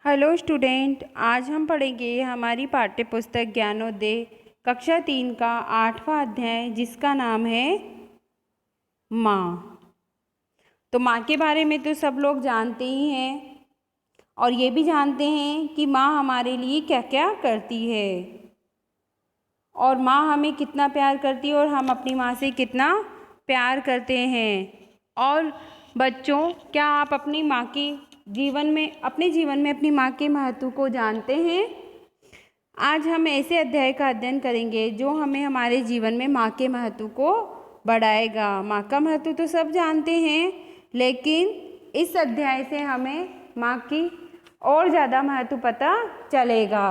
Hello student, आज हम पढ़ेंगे हमारी पाठ्य पुस्तक ज्ञानोदय कक्षा 3 का 8वां अध्याय, जिसका नाम है माँ। तो माँ के बारे में तो सब लोग जानते ही हैं और ये भी जानते हैं कि माँ हमारे लिए क्या क्या करती है और माँ हमें कितना प्यार करती है और हम अपनी माँ से कितना प्यार करते हैं। और बच्चों, क्या आप अपनी माँ के अपने जीवन में अपनी माँ के महत्व को जानते हैं? आज हम ऐसे अध्याय का अध्ययन करेंगे जो हमें हमारे जीवन में माँ के महत्व को बढ़ाएगा। माँ का महत्व तो सब जानते हैं, लेकिन इस अध्याय से हमें माँ की और ज़्यादा महत्व पता चलेगा।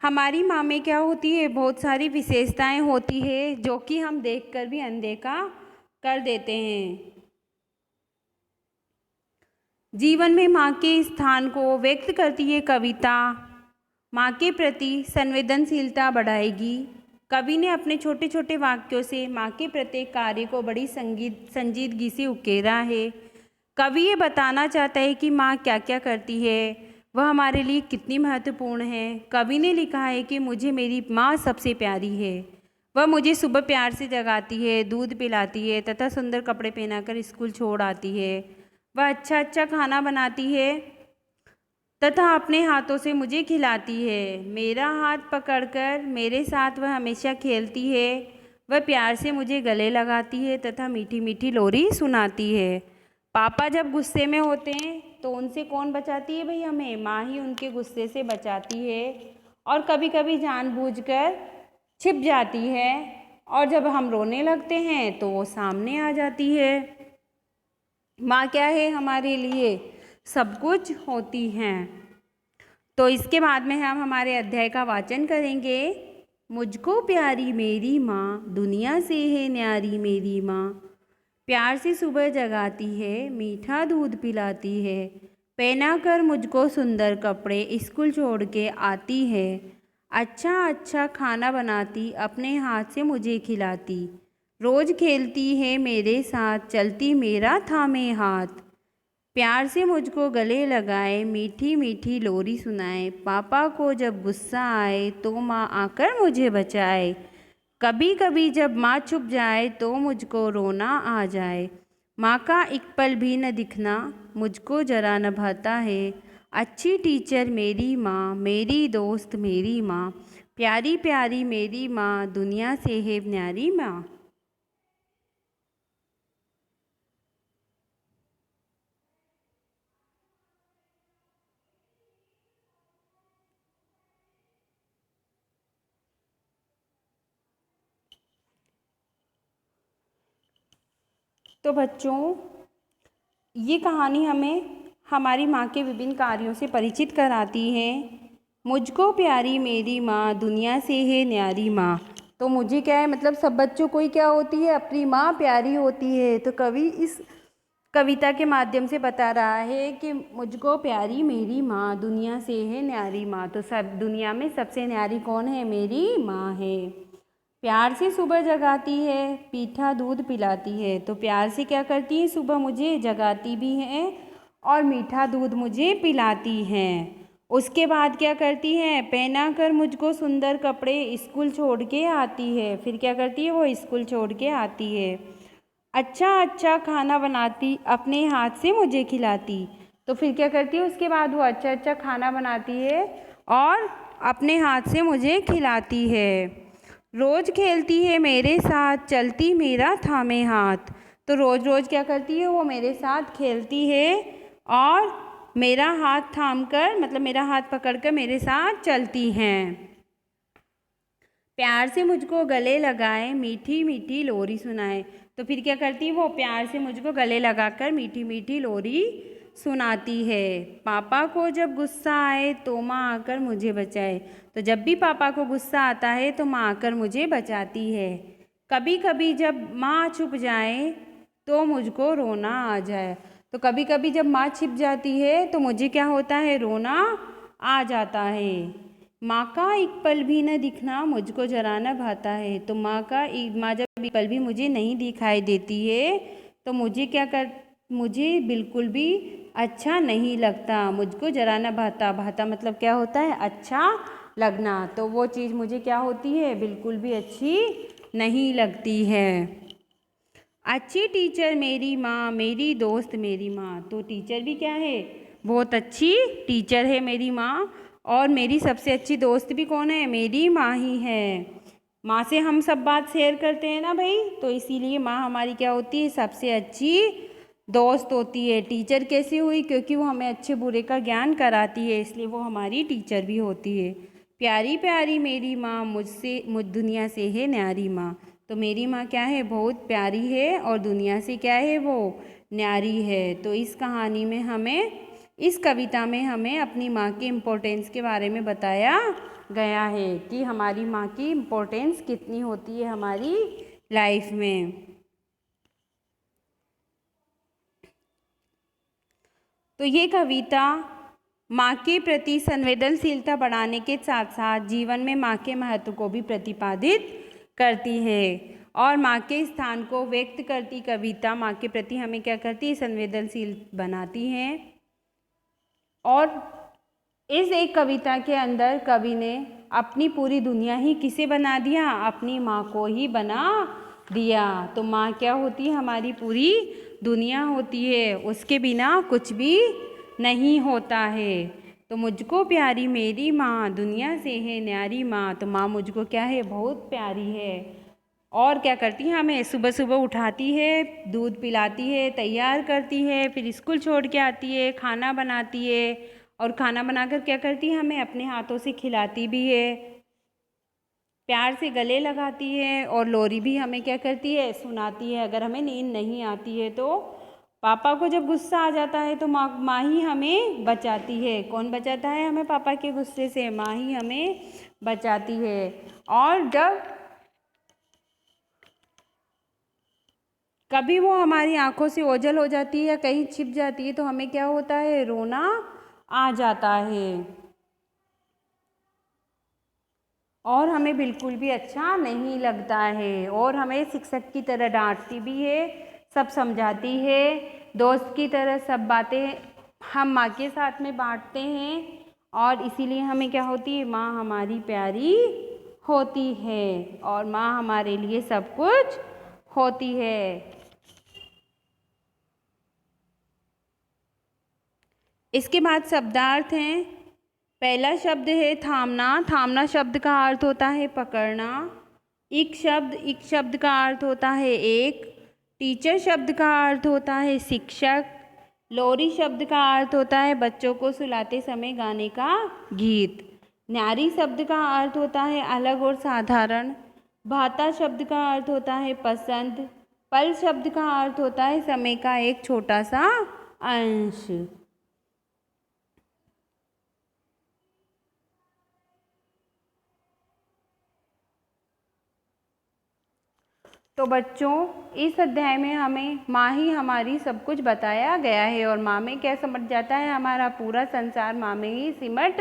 हमारी माँ में क्या होती है? बहुत सारी विशेषताएं होती है जो कि हम देखकर भी अनदेखा कर देते हैं। जीवन में माँ के स्थान को व्यक्त करती है कविता। माँ के प्रति संवेदनशीलता बढ़ाएगी। कवि ने अपने छोटे छोटे वाक्यों से माँ के प्रत्येक कार्य को बड़ी संजीदगी से उकेरा है। कवि ये बताना चाहता है कि माँ क्या क्या करती है, वह हमारे लिए कितनी महत्वपूर्ण है। कवि ने लिखा है कि मुझे मेरी माँ सबसे प्यारी है। वह मुझे सुबह प्यार से जगाती है, दूध पिलाती है तथा सुंदर कपड़े पहनाकर स्कूल छोड़ आती है। वह अच्छा अच्छा खाना बनाती है तथा अपने हाथों से मुझे खिलाती है। मेरा हाथ पकड़कर मेरे साथ वह हमेशा खेलती है। वह प्यार से मुझे गले लगाती है तथा मीठी मीठी लोरी सुनाती है। पापा जब गुस्से में होते हैं तो उनसे कौन बचाती है? भाई हमें माँ ही उनके गुस्से से बचाती है और कभी कभी जानबूझकर छिप जाती है, और जब हम रोने लगते हैं तो वो सामने आ जाती है। माँ क्या है? हमारे लिए सब कुछ होती हैं। तो इसके बाद में हम हमारे अध्याय का वाचन करेंगे। मुझको प्यारी मेरी माँ, दुनिया से है न्यारी मेरी माँ। प्यार से सुबह जगाती है, मीठा दूध पिलाती है, पहना कर मुझको सुंदर कपड़े स्कूल छोड़ के आती है। अच्छा अच्छा खाना बनाती, अपने हाथ से मुझे खिलाती, रोज खेलती है मेरे साथ, चलती मेरा थामे हाथ, प्यार से मुझको गले लगाए, मीठी मीठी लोरी सुनाए। पापा को जब गुस्सा आए तो माँ आकर मुझे बचाए। कभी कभी जब माँ चुप जाए तो मुझको रोना आ जाए। माँ का एक पल भी न दिखना मुझको जरा न भाता है। अच्छी टीचर मेरी माँ, मेरी दोस्त मेरी माँ, प्यारी प्यारी मेरी माँ, दुनिया से है न्यारी माँ। तो बच्चों, ये कहानी हमें हमारी माँ के विभिन्न कार्यों से परिचित कराती है। मुझको प्यारी मेरी माँ, दुनिया से है न्यारी माँ। तो मुझे क्या है, मतलब सब बच्चों को ही क्या होती है? अपनी माँ प्यारी होती है। तो कवि इस कविता के माध्यम से बता रहा है कि मुझको प्यारी मेरी माँ, दुनिया से है न्यारी माँ। तो सब दुनिया में सबसे न्यारी कौन है? मेरी माँ है। प्यार से सुबह जगाती है, मीठा दूध पिलाती है। तो प्यार से क्या करती है? सुबह मुझे जगाती भी है और मीठा दूध मुझे पिलाती हैं। उसके बाद क्या करती है? पहना कर मुझको सुंदर कपड़े स्कूल छोड़ के आती है। फिर क्या करती है? वो स्कूल छोड़ के आती है। अच्छा अच्छा खाना बनाती, अपने हाथ से मुझे खिलाती। तो फिर क्या करती है? उसके बाद वो अच्छा अच्छा खाना बनाती है और अपने हाथ से मुझे खिलाती है। रोज खेलती है मेरे साथ, चलती मेरा थामे हाथ। तो रोज रोज क्या करती है? वो मेरे साथ खेलती है और मेरा हाथ थाम कर, मतलब मेरा हाथ पकड़कर मेरे साथ चलती हैं। प्यार से मुझको गले लगाए, मीठी मीठी लोरी सुनाए। तो फिर क्या करती है? वो प्यार से मुझको गले लगाकर मीठी मीठी लोरी सुनाती है। पापा को जब गुस्सा आए तो माँ आकर मुझे बचाए। तो जब भी पापा को गुस्सा आता है तो माँ आकर मुझे बचाती है। कभी कभी जब माँ छुप जाए तो मुझको रोना आ जाए। तो कभी कभी जब माँ छिप जाती है तो मुझे क्या होता है? रोना आ जाता है। माँ का एक पल भी न दिखना मुझको जरा न भाता है। तो माँ जब एक पल भी मुझे नहीं दिखाई देती है तो मुझे बिल्कुल भी अच्छा नहीं लगता। मुझको जरा न भाता। भाता मतलब क्या होता है? अच्छा लगना। तो वो चीज़ मुझे क्या होती है? बिल्कुल भी अच्छी नहीं लगती है। अच्छी टीचर मेरी माँ, मेरी दोस्त मेरी माँ। तो टीचर भी क्या है? बहुत अच्छी टीचर है मेरी माँ। और मेरी सबसे अच्छी दोस्त भी कौन है? मेरी माँ ही है। माँ से हम सब बात शेयर करते हैं ना भाई, तो इसीलिए माँ हमारी क्या होती है? सबसे अच्छी दोस्त होती है। टीचर कैसी हुई? क्योंकि वो हमें अच्छे बुरे का ज्ञान कराती है, इसलिए वो हमारी टीचर भी होती है। प्यारी प्यारी मेरी माँ, मुझ दुनिया से है न्यारी माँ। तो मेरी माँ क्या है? बहुत प्यारी है और दुनिया से क्या है? वो न्यारी है। तो इस कहानी में हमें, इस कविता में हमें अपनी माँ के इम्पोर्टेंस के बारे में बताया गया है कि हमारी माँ की इम्पोर्टेंस कितनी होती है हमारी लाइफ में। तो ये कविता माँ के प्रति संवेदनशीलता बढ़ाने के साथ साथ जीवन में माँ के महत्व को भी प्रतिपादित करती है और माँ के स्थान को व्यक्त करती कविता माँ के प्रति हमें क्या करती है? संवेदनशील बनाती है। और इस एक कविता के अंदर कवि ने अपनी पूरी दुनिया ही किसे बना दिया? अपनी माँ को ही बना दिया। तो माँ क्या होती है? हमारी पूरी दुनिया होती है, उसके बिना कुछ भी नहीं होता है। तो मुझको प्यारी मेरी माँ, दुनिया से है न्यारी माँ। तो माँ मुझको क्या है? बहुत प्यारी है। और क्या करती है? हमें सुबह सुबह उठाती है, दूध पिलाती है, तैयार करती है, फिर स्कूल छोड़ के आती है, खाना बनाती है और खाना बनाकर क्या करती है? हमें अपने हाथों से खिलाती भी है, प्यार से गले लगाती है और लोरी भी हमें क्या करती है? सुनाती है। अगर हमें नींद नहीं आती है तो पापा को जब गुस्सा आ जाता है तो माँ ही हमें बचाती है। कौन बचाता है हमें पापा के गुस्से से? माँ ही हमें बचाती है। और जब कभी वो हमारी आंखों से ओझल हो जाती है या कहीं छिप जाती है तो हमें क्या होता है? रोना आ जाता है और हमें बिल्कुल भी अच्छा नहीं लगता है और हमें शिक्षक की तरह डांटती भी है, सब समझाती है, दोस्त की तरह सब बातें हम माँ के साथ में बांटते हैं और इसीलिए हमें क्या होती है? माँ हमारी प्यारी होती है और माँ हमारे लिए सब कुछ होती है। इसके बाद शब्दार्थ हैं। पहला शब्द है थामना। थामना शब्द का अर्थ होता है पकड़ना। इक शब्द का अर्थ होता है एक। टीचर शब्द का अर्थ होता है शिक्षक। लोरी शब्द का अर्थ होता है बच्चों को सुलाते समय गाने का गीत। न्यारी शब्द का अर्थ होता है अलग और साधारण। भाता शब्द का अर्थ होता है पसंद। पल शब्द का अर्थ होता है समय का एक छोटा सा अंश। तो बच्चों, इस अध्याय में हमें माँ ही हमारी सब कुछ बताया गया है और माँ में क्या समझ जाता है? हमारा पूरा संसार माँ में ही सिमट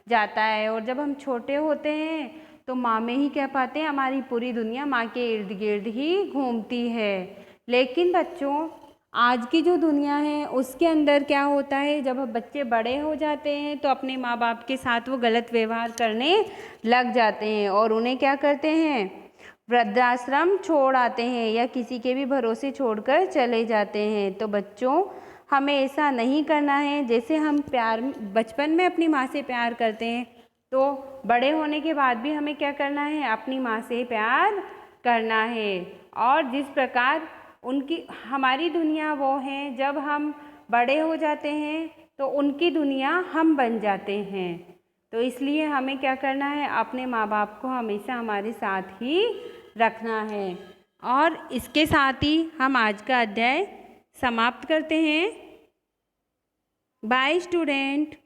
जाता है। और जब हम छोटे होते हैं तो माँ में ही क्या पाते हैं? हमारी पूरी दुनिया माँ के इर्द गिर्द ही घूमती है। लेकिन बच्चों, आज की जो दुनिया है उसके अंदर क्या होता है? जब बच्चे बड़े हो जाते हैं तो अपने माँ बाप के साथ वो गलत व्यवहार करने लग जाते हैं और उन्हें क्या करते हैं? वृद्धाश्रम छोड़ आते हैं या किसी के भी भरोसे छोड़कर चले जाते हैं। तो बच्चों, हमें ऐसा नहीं करना है। जैसे हम प्यार बचपन में अपनी माँ से प्यार करते हैं तो बड़े होने के बाद भी हमें क्या करना है? अपनी माँ से प्यार करना है। और जिस प्रकार उनकी हमारी दुनिया वो है, जब हम बड़े हो जाते हैं तो उनकी दुनिया हम बन जाते हैं। तो इसलिए हमें क्या करना है? अपने माँ बाप को हमेशा हमारे साथ ही रखना है। और इसके साथ ही हम आज का अध्याय समाप्त करते हैं। Bye student.